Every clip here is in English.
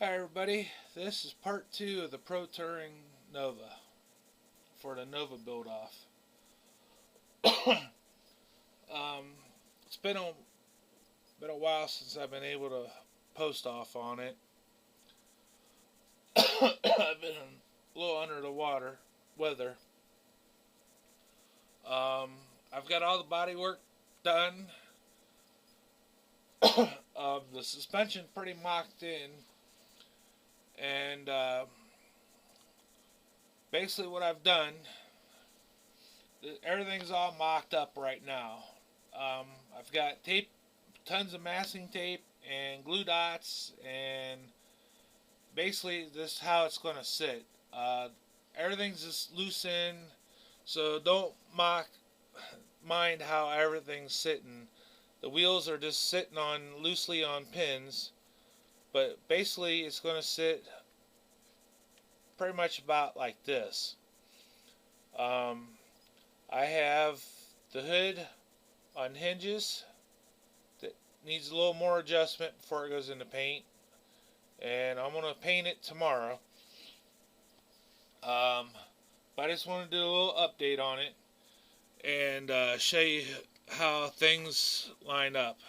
Hi everybody, this is part 2 of the Pro Touring Nova for the Nova build off. It's been a while since I've been able to post off on it. I've been a little under the weather. I've got all the body work done. The suspension pretty mocked in, and basically what I've done, everything's all mocked up right now. I've got tape, tons of masking tape and glue dots, and basically this is how it's going to sit. Everything's just loose in, so don't mind how everything's sitting. The wheels are just sitting on loosely on pins, but basically it's going to sit pretty much about like this. I have the hood on hinges that needs a little more adjustment before it goes into paint, and I'm going to paint it tomorrow. But I just want to do a little update on it and show you how things line up.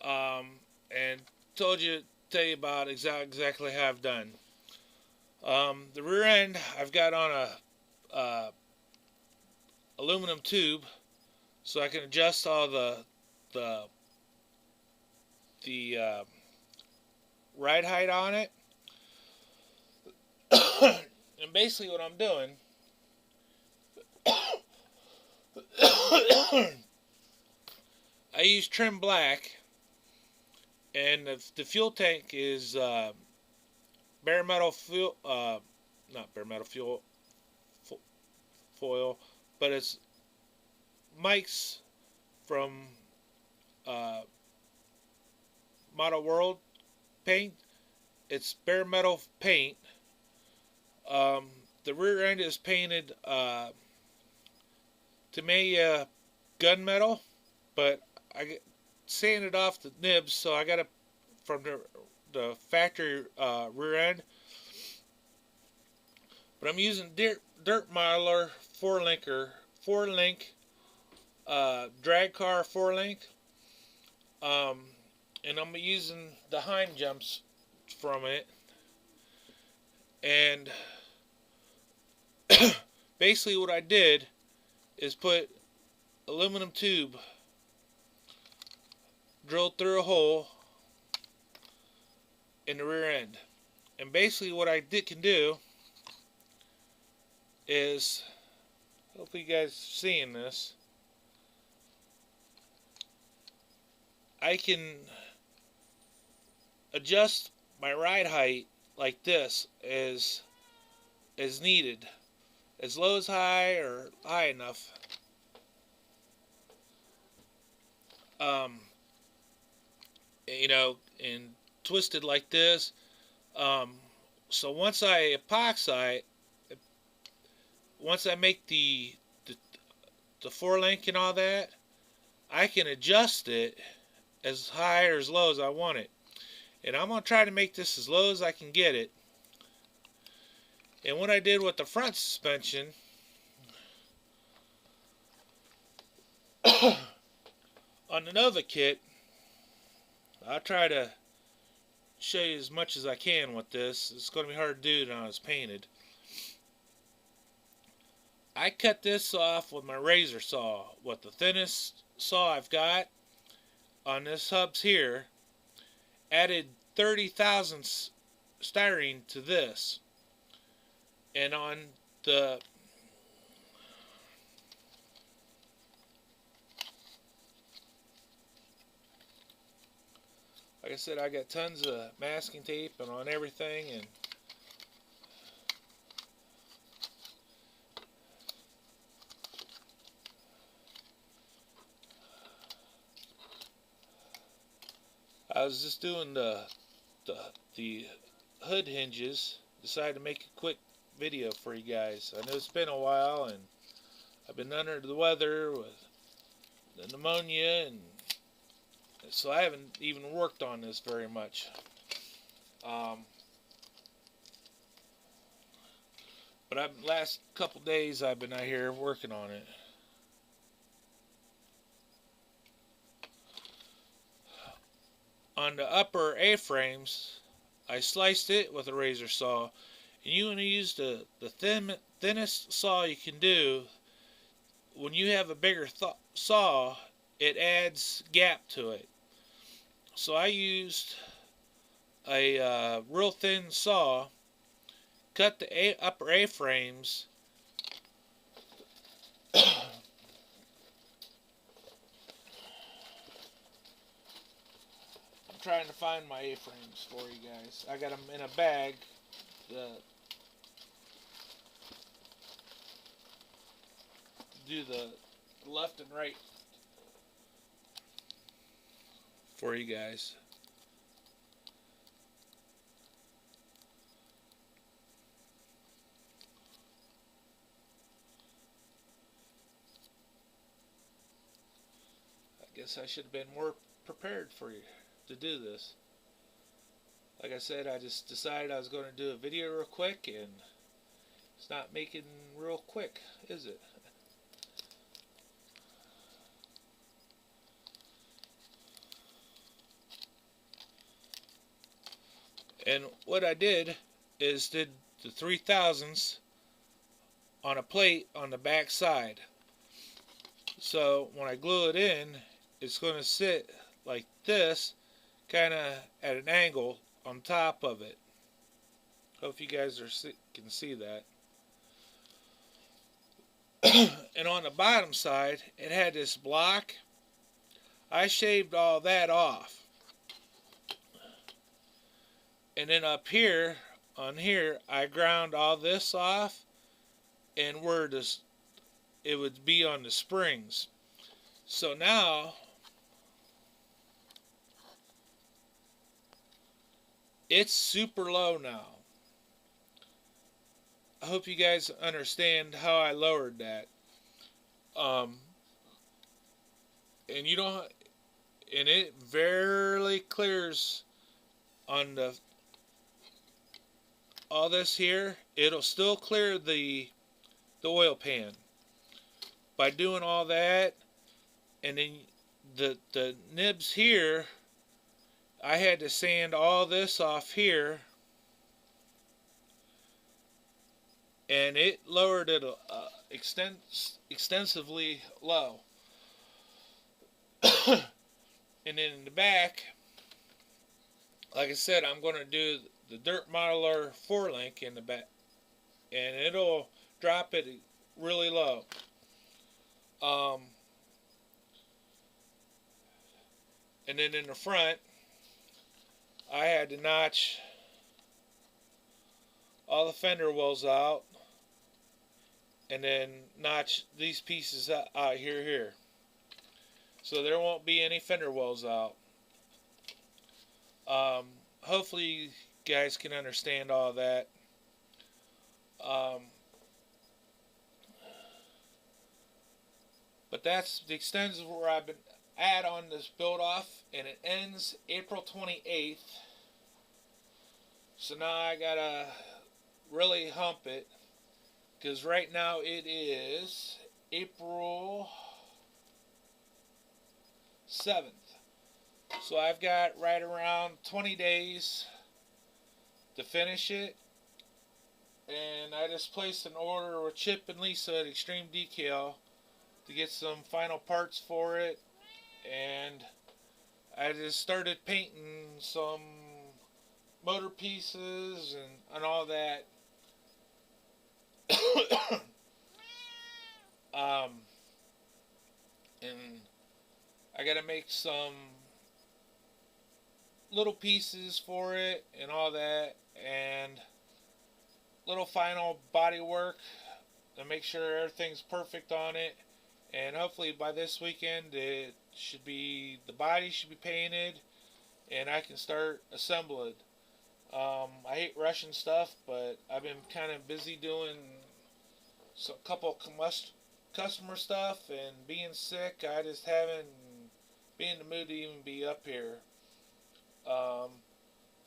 And tell you about exactly how I've done. The rear end I've got on a aluminum tube, so I can adjust all the ride height on it. And basically what I'm doing I use trim black, and the fuel tank is bare metal fuel, not bare metal fuel foil, but it's Mike's from Model World paint. It's bare metal paint. The rear end is painted Tamiya gunmetal, but I sanded off the nibs, so I got it from the factory rear end. But I'm using dirt miler 4-link drag car 4-link, and I'm using the hind jumps from it, and basically what I did is put aluminum tube drilled through a hole in the rear end. And basically what I can do is, hopefully you guys are seeing this, I can adjust my ride height like this as needed, as low as high or high enough. And twisted like this. So once I epoxy, once I make the 4-link and all that, I can adjust it as high or as low as I want it. And I'm going to try to make this as low as I can get it. And what I did with the front suspension, on the Nova kit, I'll try to show you as much as I can with this. It's going to be hard to do now it's painted. I cut this off with my razor saw, with the thinnest saw I've got on this hubs here. Added 30 thousandths styrene to this, and on the like I said, I got tons of masking tape and on everything, and I was just doing the hood hinges. Decided to make a quick video for you guys. I know it's been a while, and I've been under the weather with the pneumonia, and so I haven't even worked on this very much. Um, but last couple days I've been out here working on it. On the upper A-frames, I sliced it with a razor saw. And you want to use the thinnest saw you can do. When you have a bigger saw, it adds gap to it. So I used a real thin saw, cut the upper A-frames. I'm trying to find my A-frames for you guys. I got them in a bag. Do the left and right for you guys. I guess I should have been more prepared for you to do this. Like I said, I just decided I was going to do a video real quick, and it's not making real quick, is it? And what I did is did the 3000s on a plate on the back side. So when I glue it in, it's going to sit like this, kind of at an angle on top of it. Hope you guys can see that. And on the bottom side, it had this block. I shaved all that off. And then up here, on here, I ground all this off, and where it would be on the springs. So now it's super low now. I hope you guys understand how I lowered that. And you don't, and it barely clears on all this here. It'll still clear the oil pan by doing all that. And then the nibs here, I had to sand all this off here, and it lowered it extensively low. And then in the back, like I said, I'm going to do the Dirt Modeler 4-link in the back, and it'll drop it really low. And then in the front, I had to notch all the fender wells out, and then notch these pieces out here. So there won't be any fender wells out. Hopefully you guys can understand all that. But that's the extent of where I've been at on this build off, and it ends April 28th. So now I gotta really hump it, because right now it is April 7th. So I've got right around 20 days to finish it. And I just placed an order with Chip and Lisa at Extreme Decal to get some final parts for it. And I just started painting some motor pieces and all that. And I gotta make some little pieces for it and all that, and little final body work to make sure everything's perfect on it. And hopefully by this weekend the body should be painted, and I can start assembling. I hate rushing stuff, but I've been kind of busy doing a couple customer stuff and being sick. I just haven't been in the mood to even be up here.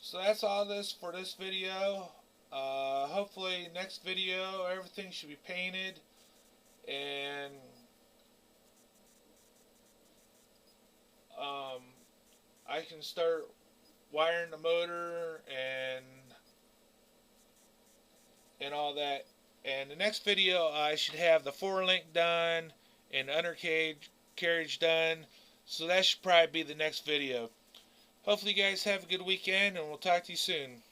So that's all this for this video. Hopefully next video everything should be painted and um, I can start wiring the motor and all that. And the next video I should have the 4-link done and the undercarriage done. So that should probably be the next video. Hopefully you guys have a good weekend and we'll talk to you soon.